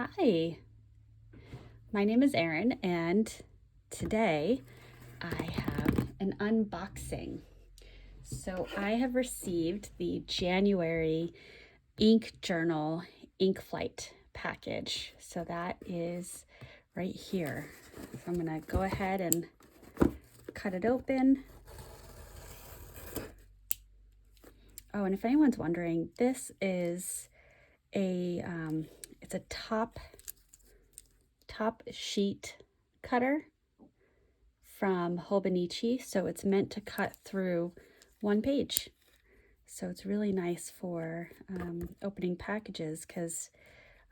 Hi, my name is Erin, and today I have an unboxing. So I have received the January InkJournal ink flight package. So that is right here. So I'm gonna go ahead and cut it open. Oh, and if anyone's wondering, this is it's a top sheet cutter from Hobonichi, so it's meant to cut through one page. So it's really nice for opening packages because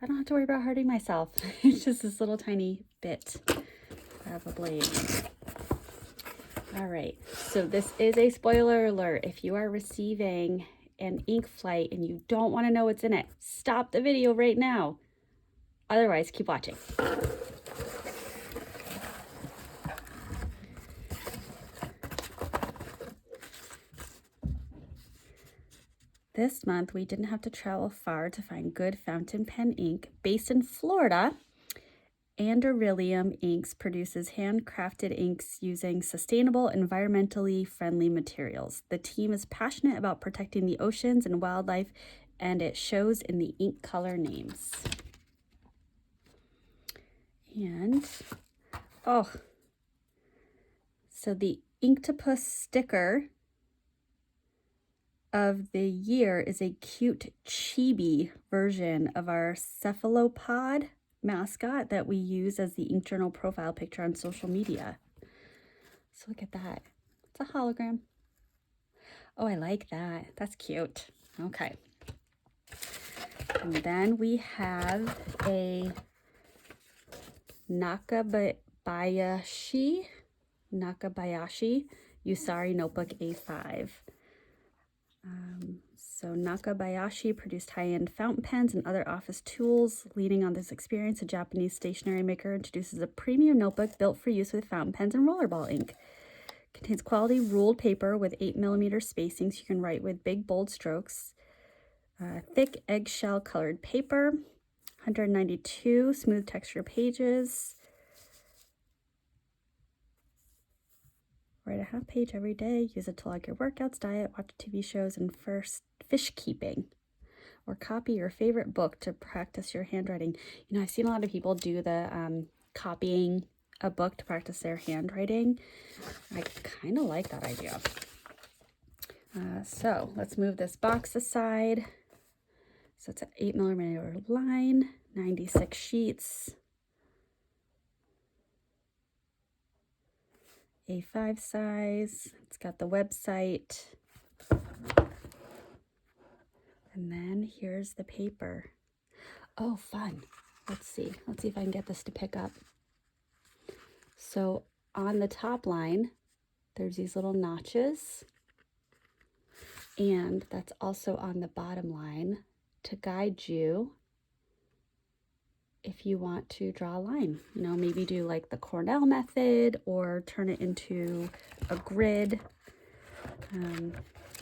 I don't have to worry about hurting myself. It's just this little tiny bit of a blade. All right, so this is a spoiler alert. If you are receiving an ink flight and you don't want to know what's in it, stop the video right now. Otherwise, keep watching. This month, we didn't have to travel far to find good fountain pen ink. Based in Florida, Anderillium Inks produces handcrafted inks using sustainable, environmentally friendly materials. The team is passionate about protecting the oceans and wildlife, and it shows in the ink color names. And, oh, so the Inktopus sticker of the year is a cute chibi version of our cephalopod mascot that we use as the InkJournal profile picture on social media. So look at that. It's a hologram. Oh, I like that. That's cute. Okay. And then we have a Nakabayashi Usari Notebook A5. So Nakabayashi produced high-end fountain pens and other office tools. Leaning on this experience, a Japanese stationery maker introduces a premium notebook built for use with fountain pens and rollerball ink. Contains quality ruled paper with 8mm spacing so you can write with big, bold strokes. Thick eggshell colored paper. 192 smooth texture pages. Write a half page every day. Use it to log your workouts, diet, watch TV shows, and fish keeping. Or copy your favorite book to practice your handwriting. You know, I've seen a lot of people do the copying a book to practice their handwriting. I kind of like that idea. So let's move this box aside. So it's an 8mm line, 96 sheets. A5 size. It's got the website. And then here's the paper. Oh, fun. Let's see if I can get this to pick up. So on the top line, there's these little notches. And that's also on the bottom line to guide you if you want to draw a line. You know, maybe do like the Cornell method or turn it into a grid.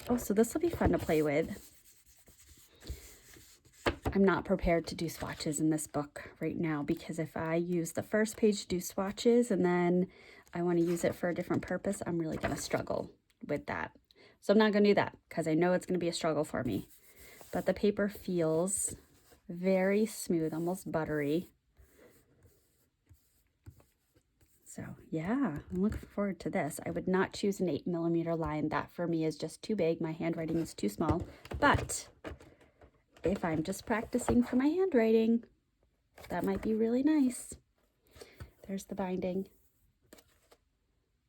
Oh, so this will be fun to play with. I'm not prepared to do swatches in this book right now because if I use the first page to do swatches and then I want to use it for a different purpose, I'm really going to struggle with that. So I'm not going to do that because I know it's going to be a struggle for me. But the paper feels very smooth, almost buttery. So yeah, I'm looking forward to this. I would not choose an 8mm line. That for me is just too big. My handwriting is too small. But if I'm just practicing for my handwriting, that might be really nice. There's the binding.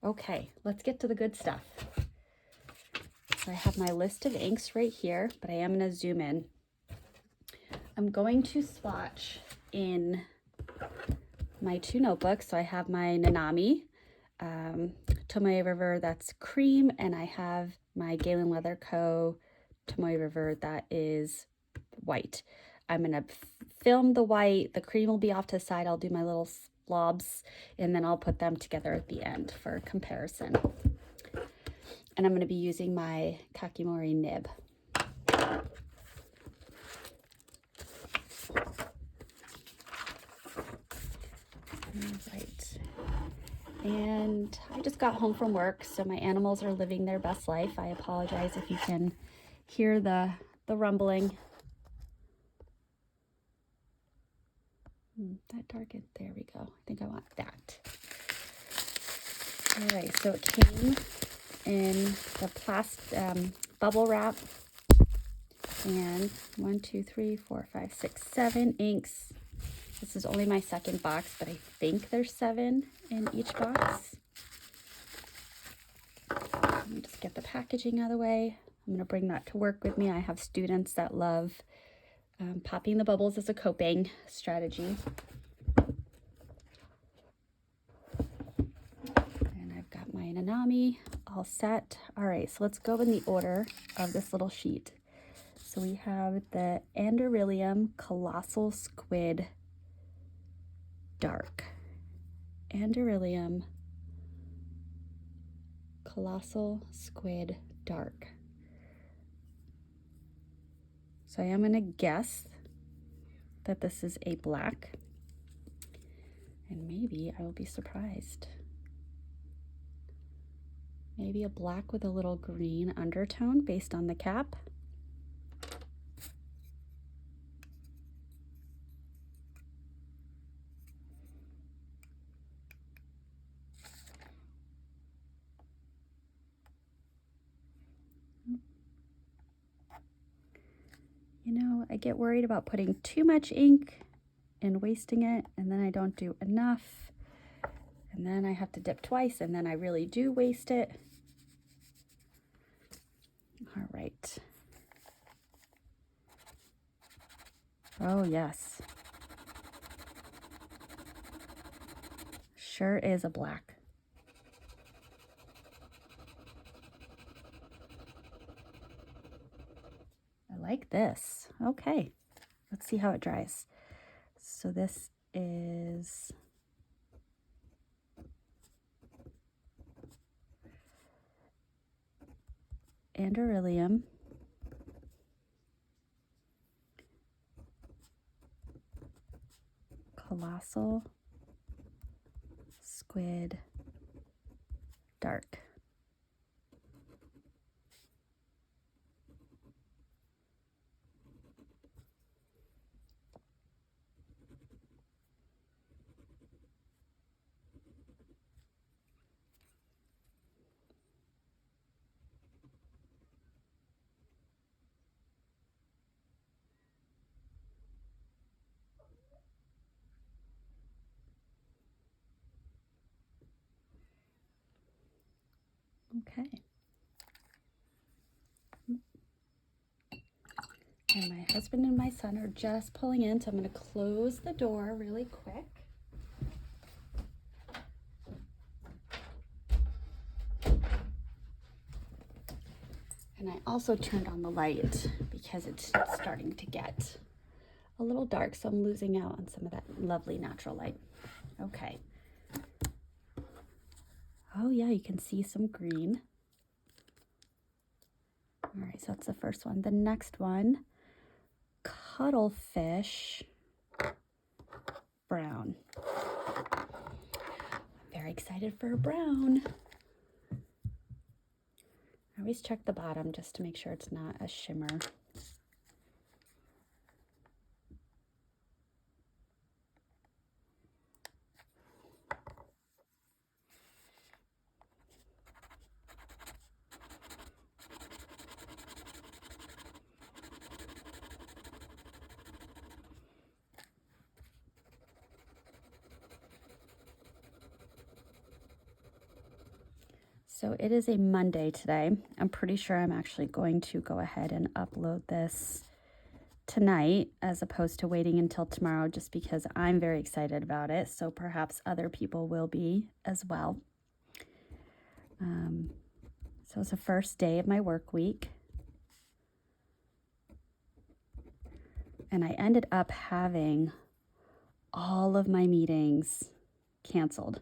Okay, let's get to the good stuff. So I have my list of inks right here, but I am going to zoom in. I'm going to swatch in my two notebooks. So I have my Nanami Tomoe River, that's cream, and I have my Galen Leather Co. Tomoe River, that is white. I'm going to film the white. The cream will be off to the side. I'll do my little blobs, and then I'll put them together at the end for comparison. And I'm going to be using my Kakimori nib. All right. And I just got home from work, so my animals are living their best life. I apologize if you can hear the rumbling. That darkened, there we go. I think I want that. All right, so it came in the plastic bubble wrap, and 1, 2, 3, 4, 5, 6, 7 inks. This is only my second box, but I think there's 7 in each box. Let me just get the packaging out of the way. I'm going to bring that to work with me. I have students that love popping the bubbles as a coping strategy. And I've got my Nanami all set. All right, so let's go in the order of this little sheet. So we have the Andorilium Colossal Squid Dark. Andorilium Colossal Squid Dark. So I am going to guess that this is a black, and maybe I will be surprised. Maybe a black with a little green undertone based on the cap. You know, I get worried about putting too much ink and wasting it, and then I don't do enough, and then I have to dip twice, and then I really do waste it. All right. Oh, yes. Sure is a black. I like this. Okay, let's see how it dries. So this is Andorilium Colossal Squid Dark. Okay. And my husband and my son are just pulling in, so I'm going to close the door really quick. And I also turned on the light because it's starting to get a little dark, so I'm losing out on some of that lovely natural light. Okay. Oh yeah, you can see some green. All right, so that's the first one. The next one, Cuttlefish Brown. Very excited for a brown. I always check the bottom just to make sure it's not a shimmer. So it is a Monday today. I'm pretty sure I'm actually going to go ahead and upload this tonight as opposed to waiting until tomorrow, just because I'm very excited about it. So perhaps other people will be as well. So it's the first day of my work week. And I ended up having all of my meetings canceled.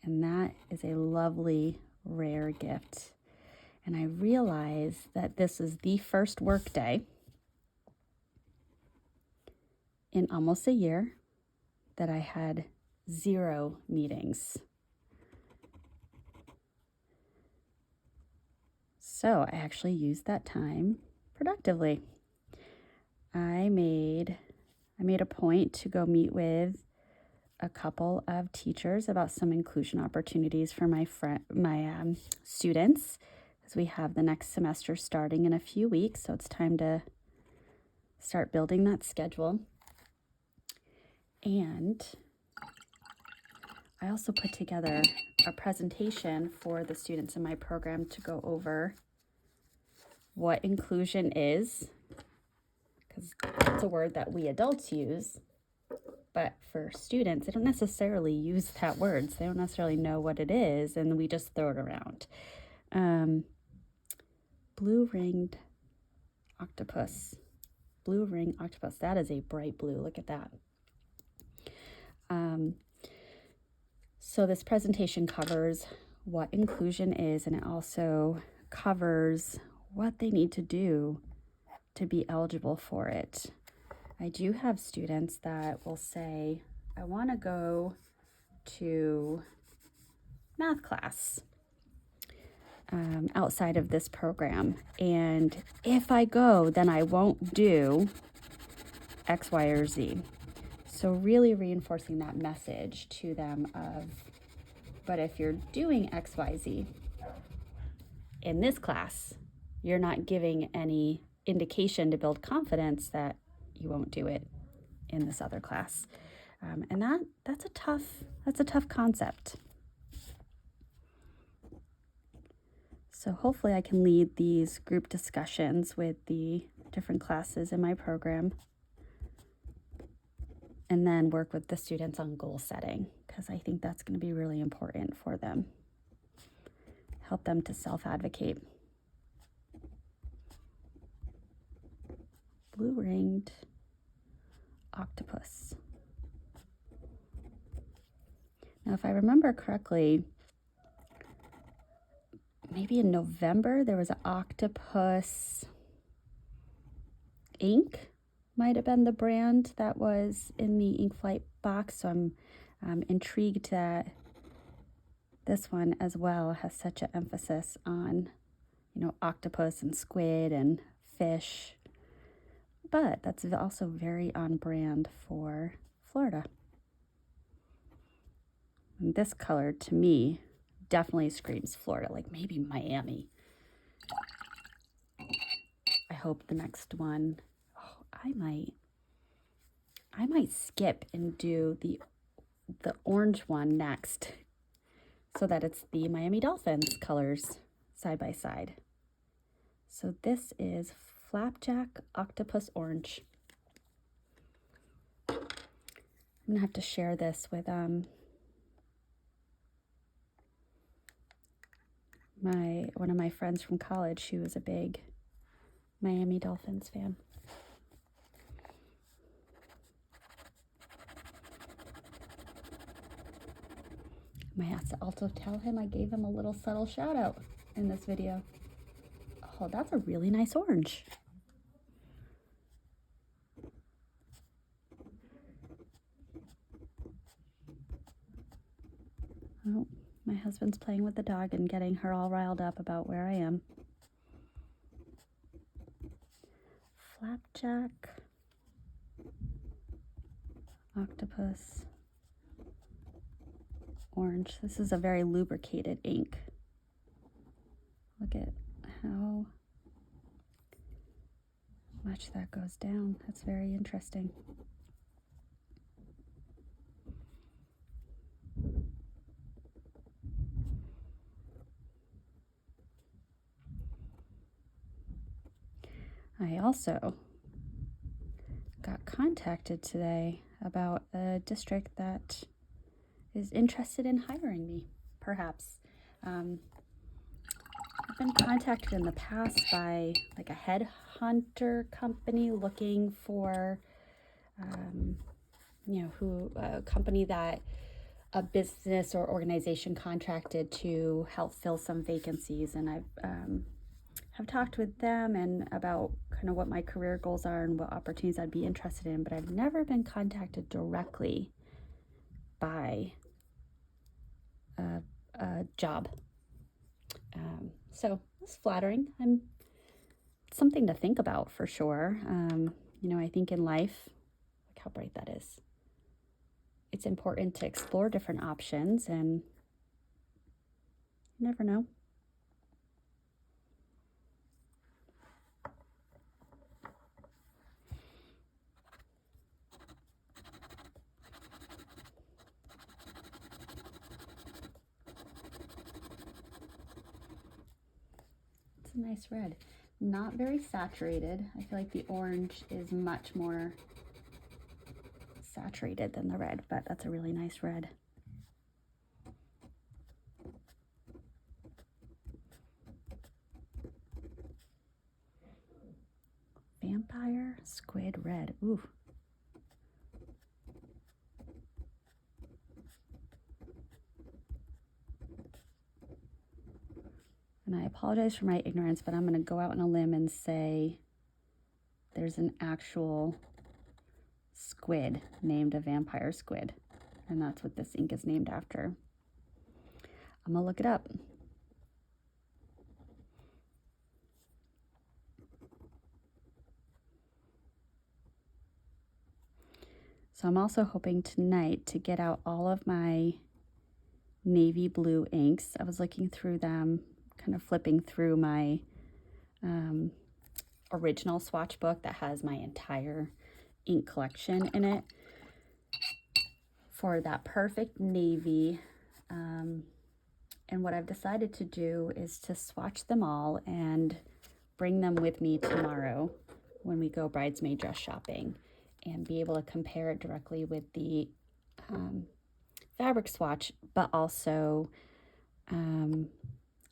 And that is a lovely, rare gift. And I realize that this is the first work day in almost a year that I had 0 meetings. So I actually used that time productively. I made a point to go meet with a couple of teachers about some inclusion opportunities for my students, as we have the next semester starting in a few weeks. So it's time to start building that schedule. And I also put together a presentation for the students in my program to go over what inclusion is, because it's a word that we adults use, but for students, they don't necessarily use that word. So they don't necessarily know what it is, and we just throw it around. Blue-ringed octopus. Blue-ringed octopus. That is a bright blue. Look at that. So this presentation covers what inclusion is, and it also covers what they need to do to be eligible for it. I do have students that will say, I want to go to math class outside of this program, and if I go, then I won't do X, Y, or Z. So really reinforcing that message to them of, but if you're doing X, Y, Z in this class, you're not giving any indication to build confidence that you won't do it in this other class. And that's a tough concept. So hopefully I can lead these group discussions with the different classes in my program, and then work with the students on goal setting, because I think that's going to be really important for them. Help them to self-advocate. Blue-ringed octopus. Now, if I remember correctly, maybe in November, there was an octopus ink, might have been the brand that was in the Ink Flight box. So I'm intrigued that this one as well has such an emphasis on, octopus and squid and fish. But that's also very on brand for Florida. And this color, to me, definitely screams Florida, like maybe Miami. I hope the next one, I might skip and do the orange one next, so that it's the Miami Dolphins colors side by side. So this is Flapjack Octopus Orange. I'm gonna have to share this with one of my friends from college who was a big Miami Dolphins fan. I might have to also tell him I gave him a little subtle shout out in this video. Oh, that's a really nice orange. Oh, my husband's playing with the dog and getting her all riled up about where I am. Flapjack Octopus Orange. This is a very lubricated ink. Look at how much that goes down. That's very interesting. I also got contacted today about a district that is interested in hiring me, perhaps. I've been contacted in the past by like a headhunter company looking for, a company that a business or organization contracted to help fill some vacancies. And I've talked with them and about kind of what my career goals are and what opportunities I'd be interested in, but I've never been contacted directly buy a job. So it's flattering. Something to think about for sure. You know, I think in life, look how bright that is. It's important to explore different options, and you never know. It's a nice red. Not very saturated. I feel like the orange is much more saturated than the red, but that's a really nice red. Vampire Squid Red. Ooh. And I apologize for my ignorance, but I'm going to go out on a limb and say there's an actual squid named a vampire squid. And that's what this ink is named after. I'm going to look it up. So I'm also hoping tonight to get out all of my navy blue inks. I was looking through them, kind of flipping through my original Swatch book that has my entire ink collection in it for that perfect navy. And what I've decided to do is to swatch them all and bring them with me tomorrow when we go bridesmaid dress shopping, and be able to compare it directly with the fabric swatch, but also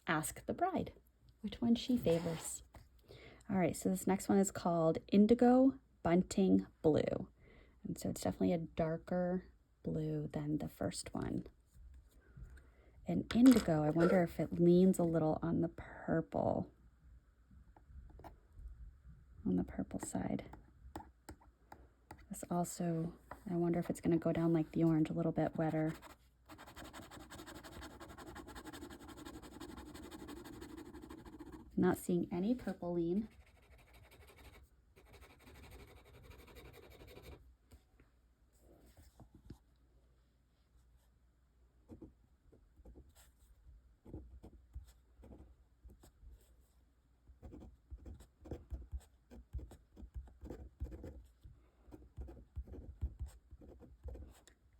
ask the bride which one she favors. All right, so this next one is called Indigo Bunting Blue. And so it's definitely a darker blue than the first one. And indigo, I wonder if it leans a little on the purple side. This also, I wonder if it's going to go down like the orange, a little bit wetter. Not seeing any purple lean.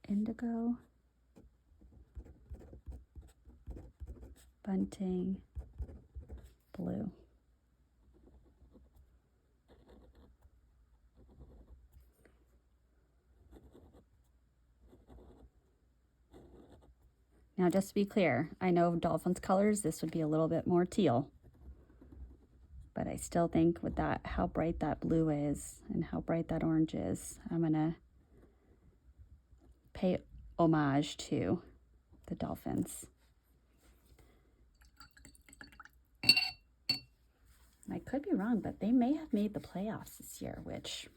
Indigo, bunting, blue. Now, just to be clear, I know Dolphin's colors, this would be a little bit more teal. But I still think with that, how bright that blue is and how bright that orange is, I'm going to pay homage to the Dolphins. I could be wrong, but they may have made the playoffs this year, which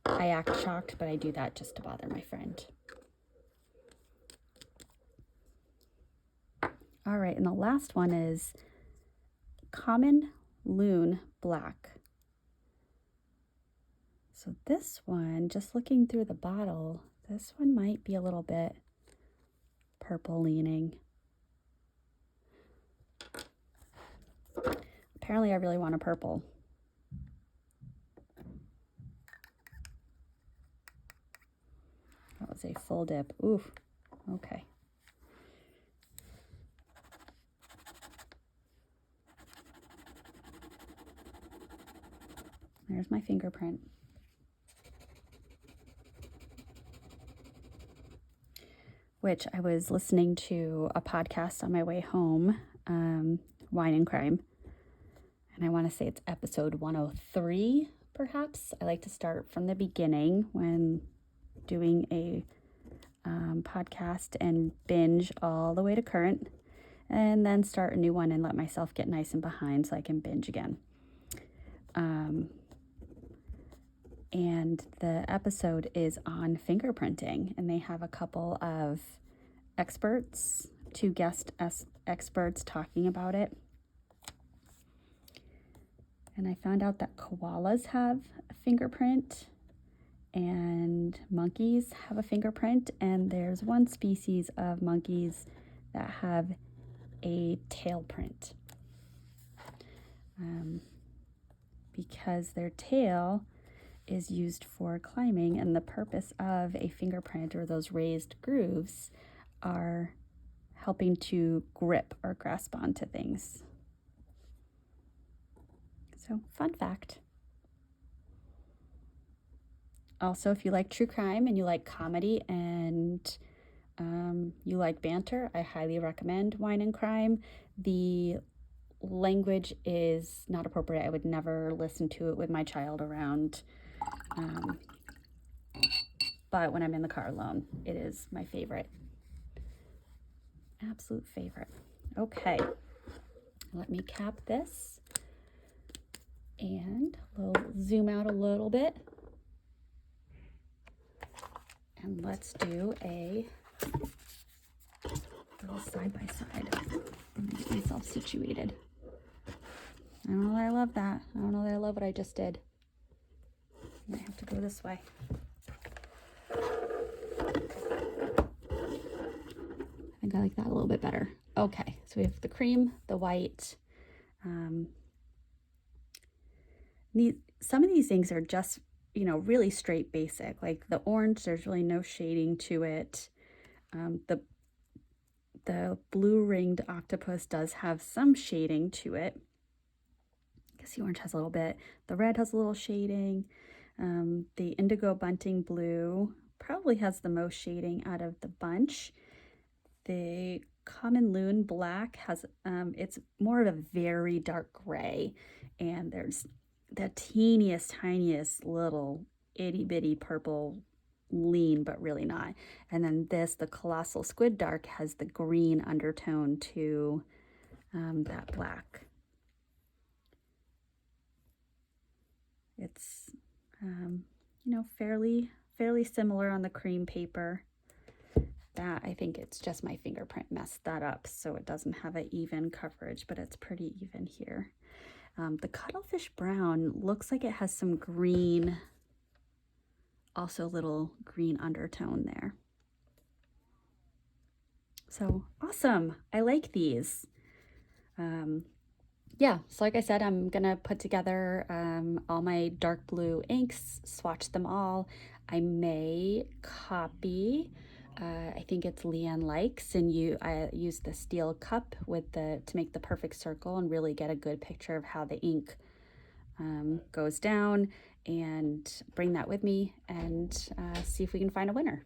I act shocked, but I do that just to bother my friend. All right, and the last one is Common Loon Black. So this one, just looking through the bottle, this one might be a little bit purple leaning. Apparently I really want a purple. That was a full dip. Oof. Okay. There's my fingerprint. Which I was listening to a podcast on my way home, Wine and Crime. And I want to say it's episode 103, perhaps. I like to start from the beginning when doing a podcast and binge all the way to current, and then start a new one and let myself get nice and behind so I can binge again. and the episode is on fingerprinting, and they have a couple of experts, two guest experts talking about it. And I found out that koalas have a fingerprint and monkeys have a fingerprint, and there's one species of monkeys that have a tail print. Because their tail is used for climbing, and the purpose of a fingerprint or those raised grooves are helping to grip or grasp onto things. So, fun fact. Also, if you like true crime and you like comedy and you like banter, I highly recommend Wine and Crime. The language is not appropriate. I would never listen to it with my child around. But when I'm in the car alone, it is my favorite. Absolute favorite. Okay, let me cap this and we'll zoom out a little bit. And let's do a little side by side. Let me get myself situated. I don't know that I love that. I don't know that I love what I just did. I might have to go this way. I think I like that a little bit better. Okay, so we have the cream, the white. Some of these things are just, you know, really straight basic. Like the orange, there's really no shading to it. The blue ringed octopus does have some shading to it. I guess the orange has a little bit. The red has a little shading. The indigo bunting blue probably has the most shading out of the bunch. The common loon black has, it's more of a very dark gray, and there's the teeniest, tiniest little itty bitty purple lean, but really not. And then this, the colossal squid dark, has the green undertone to that black. It's, you know, fairly similar on the cream paper. That, I think it's just my fingerprint messed that up, so it doesn't have an even coverage, but it's pretty even here. The cuttlefish brown looks like it has some green, also little green undertone there. So awesome. I like these. Yeah, so like I said, I'm gonna put together all my dark blue inks, swatch them all. I may copy, I think it's Leanne Likes, and I use the steel cup with to make the perfect circle and really get a good picture of how the ink goes down, and bring that with me and see if we can find a winner.